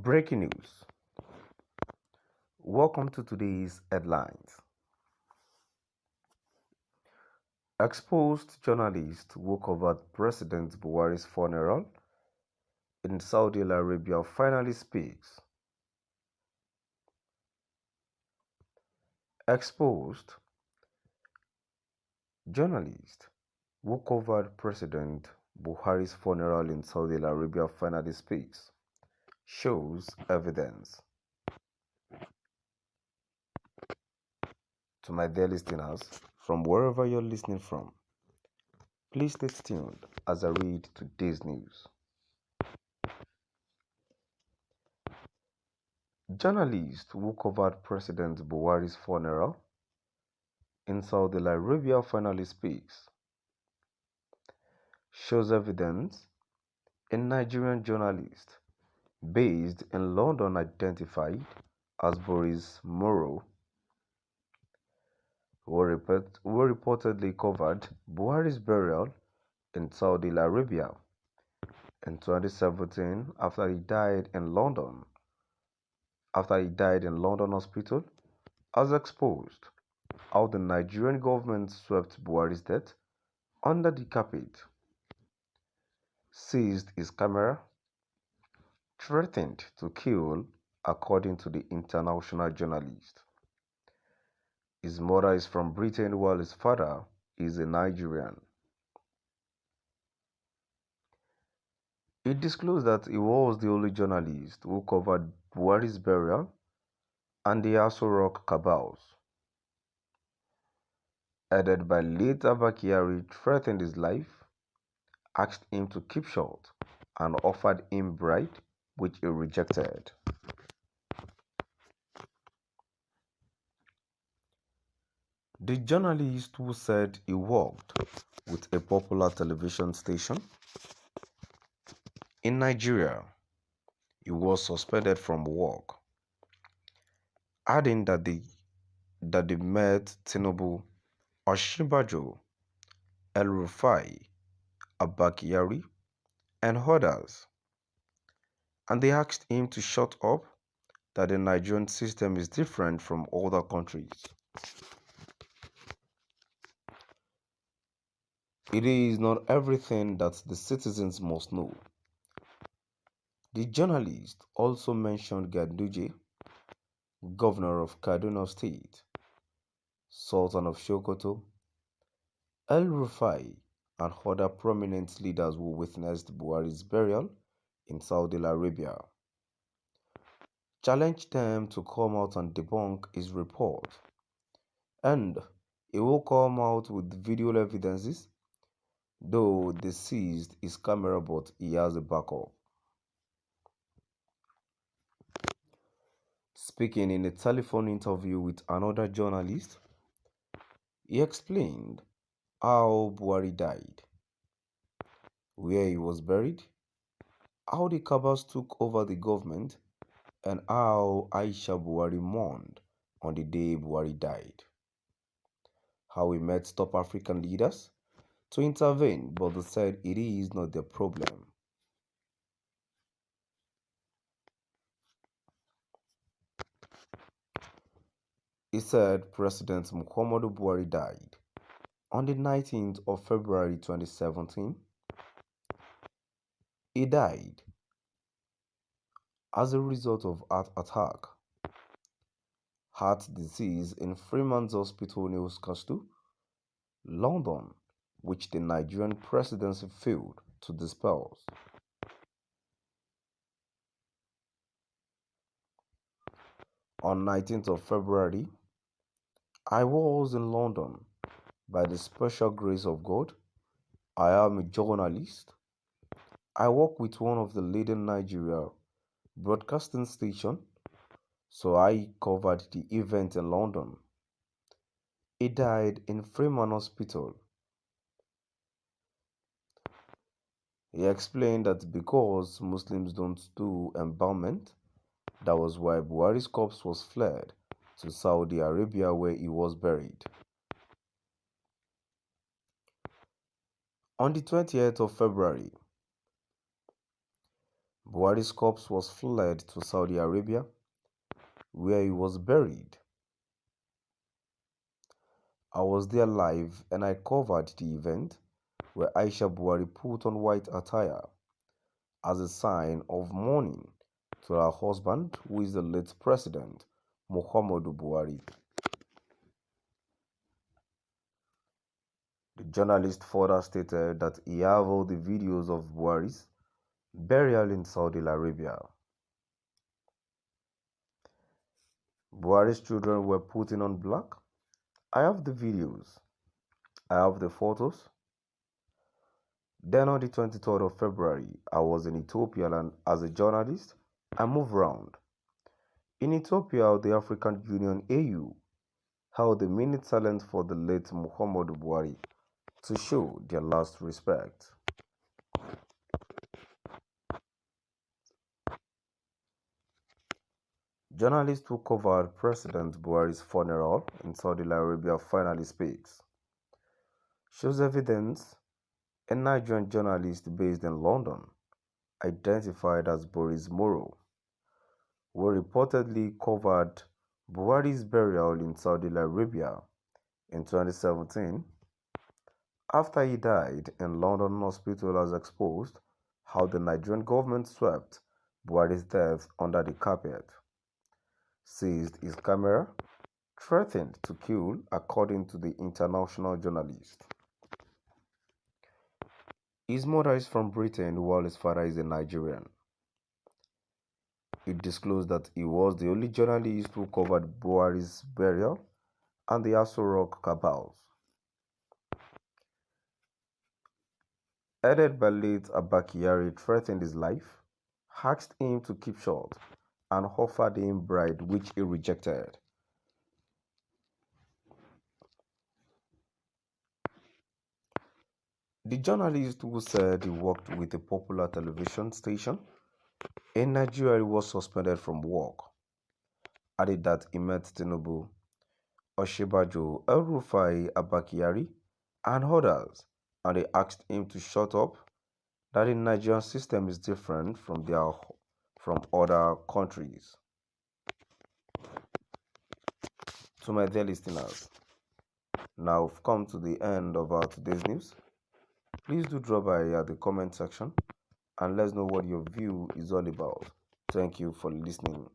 Breaking news. Welcome to today's headlines. Exposed journalist who covered President Buhari's funeral in Saudi Arabia finally speaks. Exposed journalist who covered President Buhari's funeral in Saudi Arabia finally speaks. Shows evidence. To my dear listeners, from wherever you're listening from, please stay tuned as I read today's news. Journalist who covered President Buhari's funeral in Saudi Arabia finally speaks. Shows evidence. A Nigerian journalist based in London identified as Boris Moro, who reportedly covered Buhari's burial in Saudi Arabia in 2017 after he died in London hospital, has exposed how the Nigerian government swept Buhari's death under the carpet, seized his camera, threatened to kill, according to the international journalist. His mother is from Britain while his father is a Nigerian. He disclosed that he was the only journalist who covered Buhari's burial and the Aso Rock cabals. Headed by late Abba threatened his life, asked him to keep short, and offered him bribe, which he rejected. The journalist, who said he worked with a popular television station in Nigeria, he was suspended from work, adding that they met Tinubu, Osinbajo, El-Rufai, Abba and others, and they asked him to shut up, that the Nigerian system is different from other countries. It is not everything that the citizens must know. The journalist also mentioned Ganduje, Governor of Kaduna State, Sultan of Sokoto, El-Rufai, and other prominent leaders who witnessed Buhari's burial in Saudi Arabia. Challenged them to come out and debunk his report, and he will come out with video evidences, though they seized his camera, but he has a backup. Speaking in a telephone interview with another journalist, he explained how Buhari died, where he was buried, how the cabals took over the government, and how Aisha Buhari mourned on the day Buhari died. How he met top African leaders to intervene, but they said it is not their problem. He said President Muhammadu Buhari died on the 19th of February 2017. He died as a result of heart disease in Freeman's Hospital, Newcastle, London, which the Nigerian presidency failed to dispel. On 19th of February, I was in London. By the special grace of God, I am a journalist. I work with one of the leading Nigeria broadcasting stations, so I covered the event in London. He died in Freeman Hospital. He explained that because Muslims don't do embalmment, that was why Buhari's corpse was fled to Saudi Arabia, where he was buried. On the 20th of February, Buhari's corpse was fled to Saudi Arabia, where he was buried. I was there live and I covered the event where Aisha Buhari put on white attire as a sign of mourning to her husband, who is the late President Muhammadu Buhari. The journalist further stated that he have all the videos of Buhari's burial in Saudi Arabia. Buhari's children were putting on black. I have the videos. I have the photos. Then on the 23rd of February, I was in Ethiopia, and as a journalist, I moved around. In Ethiopia, the African Union AU held a minute silence for the late Muhammadu Buhari to show their last respect. Journalist who covered President Buhari's funeral in Saudi Arabia finally speaks. Shows evidence a Nigerian journalist based in London, identified as Boris Moro, who reportedly covered Buhari's burial in Saudi Arabia in 2017 after he died in London hospital, has exposed how the Nigerian government swept Buhari's death under the carpet, seized his camera, threatened to kill, according to the international journalist. His mother is from Britain while his father is a Nigerian. He disclosed that he was the only journalist who covered Buhari's burial and the Aso Rock cabals. Headed by late Abakari, threatened his life, asked him to keep short, and offered him bribe, which he rejected. The journalist, who said he worked with a popular television station in Nigeria, was suspended from work, added that he met Tinubu, Oshibajo, El-Rufai, Abakari, and others, and they asked him to shut up, that the Nigerian system is different from other countries. To my dear listeners, now we've come to the end of our today's news. Please do drop by at the comment section and let us know what your view is all about. Thank you for listening.